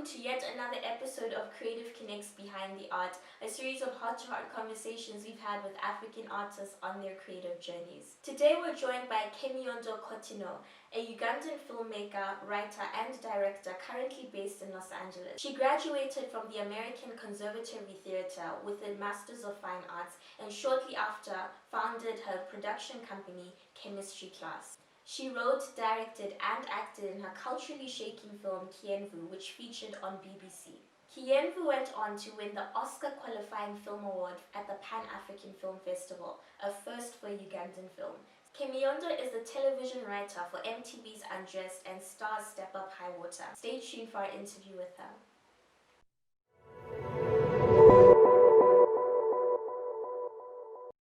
to yet another episode of Creative Connects Behind the Art, a series of heart-to-heart conversations we've had with African artists on their creative journeys. Today we're joined by Kemiyondo, a Ugandan filmmaker, writer and director currently based in Los Angeles. She graduated from the American Conservatory Theatre with a Masters of Fine Arts and shortly after founded her production company, Chemistry Class. She wrote, directed, and acted in her culturally shaking film Kyenvu, which featured on BBC. Kianvu went on to win the Oscar-qualifying film award at the Pan-African Film Festival, a first for Ugandan film. Kemiyondo is the television writer for MTV's Undressed and Star's Step Up High Water. Stay tuned for our interview with her.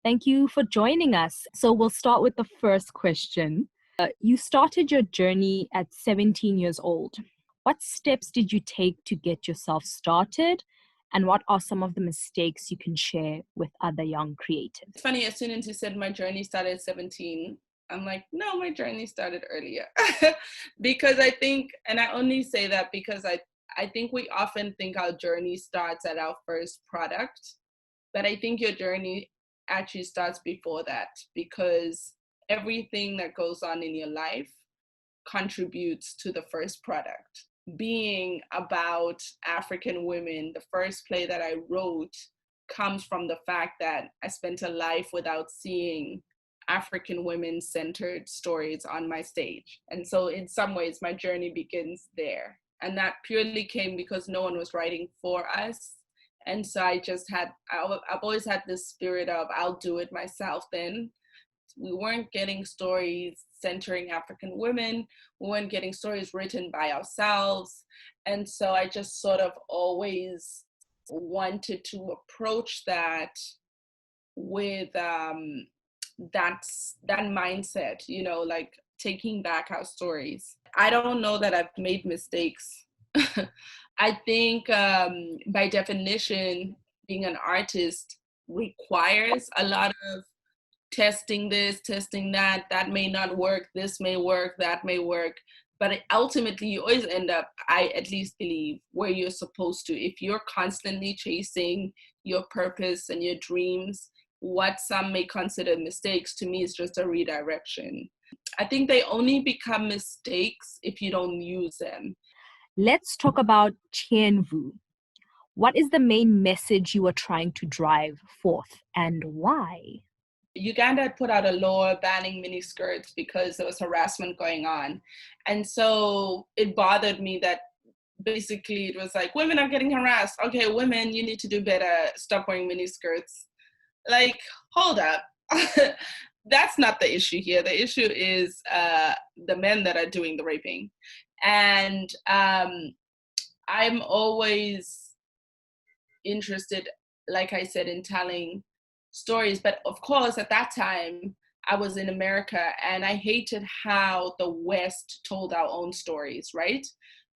Thank you for joining us. So we'll start with the first question. You started your journey at 17 years old. What steps did you take to get yourself started? And what are some of the mistakes you can share with other young creatives? It's funny, as soon as you said my journey started at 17, I'm like, no, my journey started earlier. Because I think, and I only say that because I think we often think our journey starts at our first product, but I think your journey actually starts before that, because everything that goes on in your life contributes to the first product. Being about African women, the first play that I wrote comes from the fact that I spent a life without seeing African women-centered stories on my stage. And so in some ways, my journey begins there. And that purely came because no one was writing for us. And so I've always had this spirit of, I'll do it myself then. We weren't getting stories centering African women. We weren't getting stories written by ourselves. And so I just sort of always wanted to approach that with that mindset, you know, like taking back our stories. I don't know that I've made mistakes. I think by definition, being an artist requires a lot of testing this, testing that. That may not work, this may work, that may work. But ultimately, you always end up, I at least believe, where you're supposed to. If you're constantly chasing your purpose and your dreams, what some may consider mistakes, to me is just a redirection. I think they only become mistakes if you don't use them. Let's talk about Kianvu. What is the main message you are trying to drive forth and why? Uganda had put out a law banning miniskirts because there was harassment going on. And so it bothered me that basically it was like, women are getting harassed. Okay, women, you need to do better. Stop wearing miniskirts. Like, hold up. That's not the issue here. The issue is the men that are doing the raping. And I'm always interested, like I said, in telling stories. But of course, at that time, I was in America and I hated how the West told our own stories, right?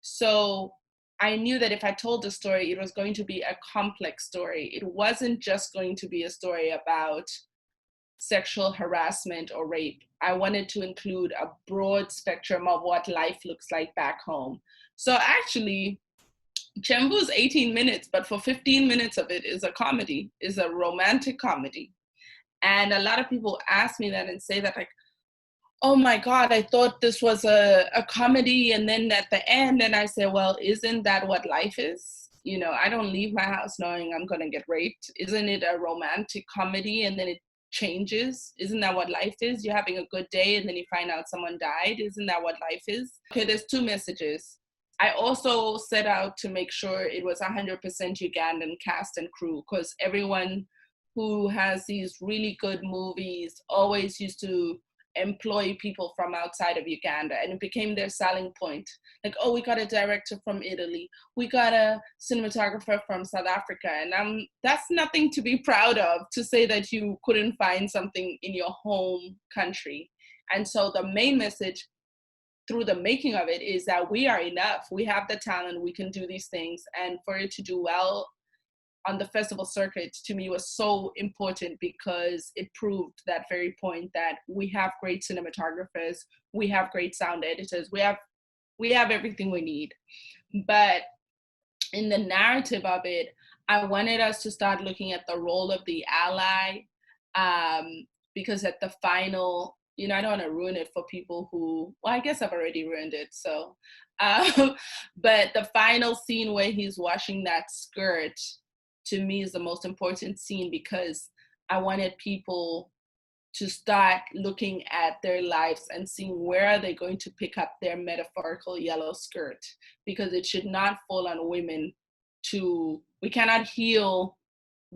So I knew that if I told the story, it was going to be a complex story. It wasn't just going to be a story about sexual harassment or rape. I wanted to include a broad spectrum of what life looks like back home. So actually, Kianvu is 18 minutes, but for 15 minutes of it is a comedy, is a romantic comedy. And a lot of people ask me that and say that, like, oh my God, I thought this was a comedy. And then at the end, and I say, well, isn't that what life is? You know, I don't leave my house knowing I'm going to get raped. Isn't it a romantic comedy? And then it changes. Isn't that what life is? You're having a good day and then you find out someone died. Isn't that what life is? Okay, there's two messages. I also set out to make sure it was 100% Ugandan cast and crew, because everyone who has these really good movies always used to employ people from outside of Uganda, and it became their selling point. Like, oh, we got a director from Italy, we got a cinematographer from South Africa, and that's nothing to be proud of, to say that you couldn't find something in your home country. And so the main message through the making of it is that we are enough. We have the talent, we can do these things. And for it to do well on the festival circuit, to me, was so important, because it proved that very point that we have great cinematographers, we have great sound editors, we have everything we need. But in the narrative of it, I wanted us to start looking at the role of the ally, because at the final, I don't want to ruin it for people who, well, I guess I've already ruined it. So, but the final scene where he's washing that skirt, to me, is the most important scene, because I wanted people to start looking at their lives and seeing where are they going to pick up their metaphorical yellow skirt, because it should not fall on women we cannot heal,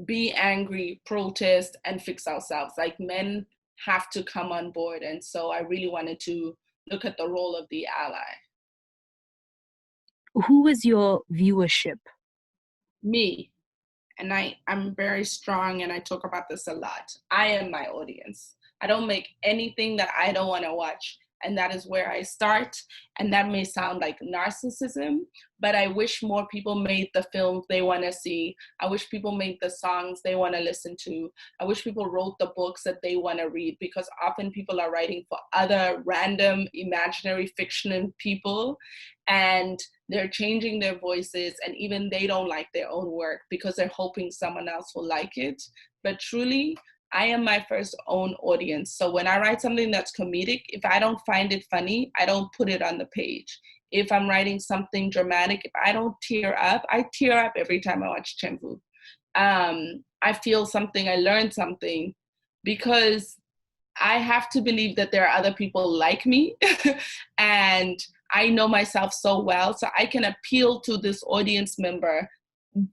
be angry, protest, and fix ourselves. Like, men have to come on board. And so I really wanted to look at the role of the ally. Who was your viewership? Me. And I'm very strong, and I talk about this a lot. I am my audience. I don't make anything that I don't want to watch. And that is where I start. And that may sound like narcissism, but I wish more people made the films they want to see. I wish people made the songs they want to listen to. I wish people wrote the books that they want to read, because often people are writing for other random imaginary fiction people, and they're changing their voices, and even they don't like their own work because they're hoping someone else will like it. But truly, I am my first own audience. So when I write something that's comedic, if I don't find it funny, I don't put it on the page. If I'm writing something dramatic, if I don't tear up, I tear up every time I watch Kianvu. I feel something, I learn something, because I have to believe that there are other people like me and I know myself so well, so I can appeal to this audience member,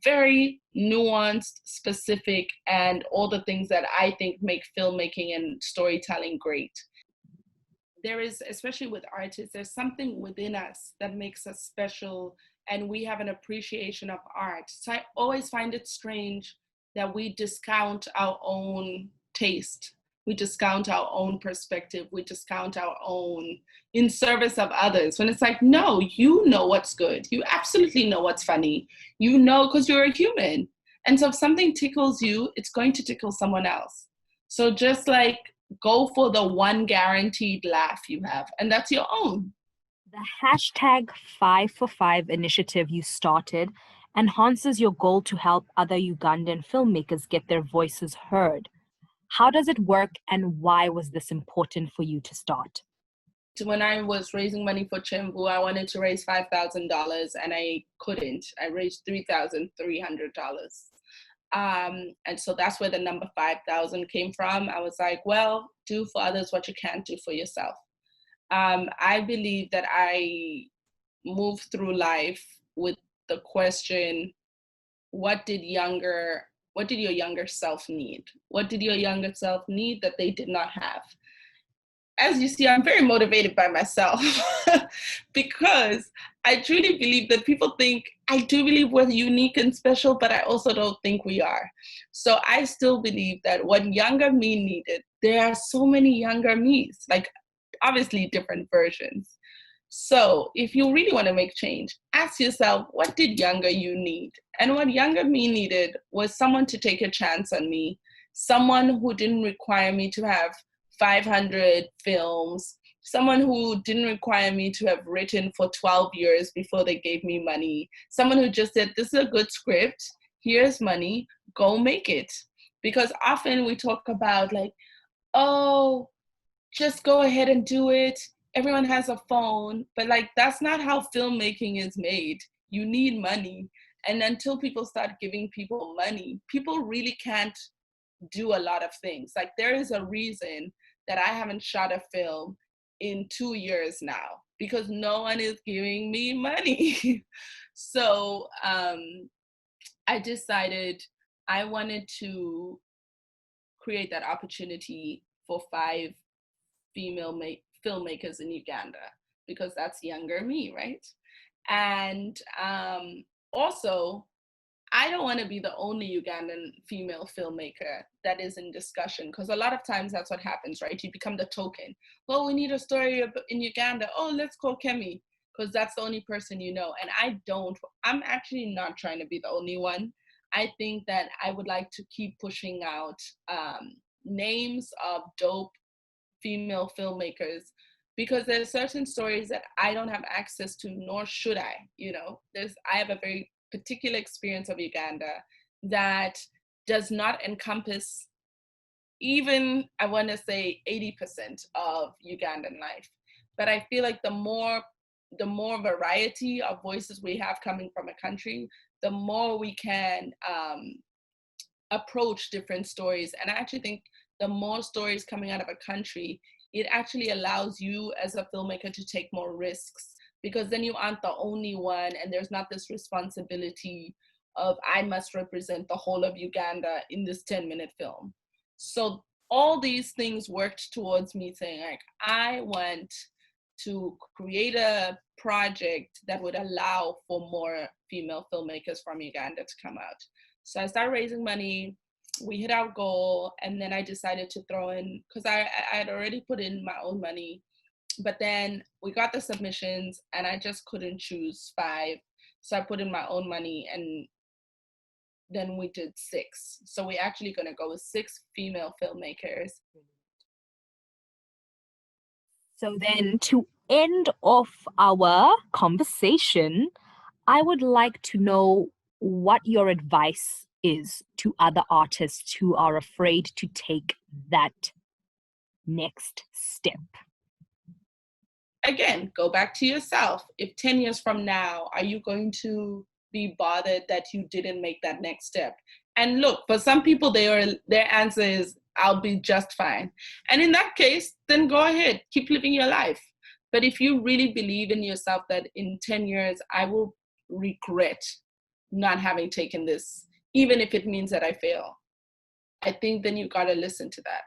very nuanced, specific, and all the things that I think make filmmaking and storytelling great. There is, especially with artists, there's something within us that makes us special, and we have an appreciation of art. So I always find it strange that we discount our own taste. We discount our own perspective. We discount our own in service of others. When it's like, no, you know what's good. You absolutely know what's funny. You know, because you're a human. And so if something tickles you, it's going to tickle someone else. So just like, go for the one guaranteed laugh you have, and that's your own. The hashtag 5for5 initiative you started enhances your goal to help other Ugandan filmmakers get their voices heard. How does it work, and why was this important for you to start? When I was raising money for Kianvu, I wanted to raise $5,000 and I couldn't. I raised $3,300. And so that's where the number 5,000 came from. I was like, well, do for others what you can't do for yourself. I believe that I moved through life with the question, what did your younger self need? What did your younger self need that they did not have? As you see, I'm very motivated by myself because I truly believe that people think, I do believe we're unique and special, but I also don't think we are. So I still believe that what younger me needed, there are so many younger me's, like obviously different versions. So if you really want to make change, ask yourself, what did younger you need? And what younger me needed was someone to take a chance on me, someone who didn't require me to have 500 films, someone who didn't require me to have written for 12 years before they gave me money, someone who just said, this is a good script, here's money, go make it. Because often we talk about like, oh, just go ahead and do it. Everyone has a phone, but like, that's not how filmmaking is made. You need money. And until people start giving people money, people really can't do a lot of things. Like, there is a reason that I haven't shot a film in 2 years now, because no one is giving me money. So I decided I wanted to create that opportunity for 5 female filmmakers in Uganda, because that's younger me, right? And also, I don't want to be the only Ugandan female filmmaker that is in discussion, because a lot of times that's what happens, right? You become the token. Well, we need a story in Uganda. Oh, let's call Kemi, because that's the only person you know. And I'm actually not trying to be the only one. I think that I would like to keep pushing out names of dope female filmmakers, because there's certain stories that I don't have access to, nor should I. I have a very particular experience of Uganda that does not encompass even, I want to say, 80% of Ugandan life. But I feel like the more variety of voices we have coming from a country, the more we can approach different stories. And I actually think the more stories coming out of a country, it actually allows you as a filmmaker to take more risks, because then you aren't the only one, and there's not this responsibility of I must represent the whole of Uganda in this 10-minute film. So all these things worked towards me saying, like, I want to create a project that would allow for more female filmmakers from Uganda to come out. So I started raising money, we hit our goal, and then I decided to throw in, because I had already put in my own money, but then we got the submissions and I just couldn't choose 5. So I put in my own money, and then we did 6. So we're actually gonna go with 6 female filmmakers. So then, to end off our conversation, I would like to know what your advice is to other artists who are afraid to take that next step. Again, go back to yourself. If 10 years from now, are you going to be bothered that you didn't make that next step? And look, for some people, their answer is, I'll be just fine. And in that case, then go ahead, keep living your life. But if you really believe in yourself that in 10 years, I will regret not having taken this, even if it means that I fail, I think then you got to listen to that.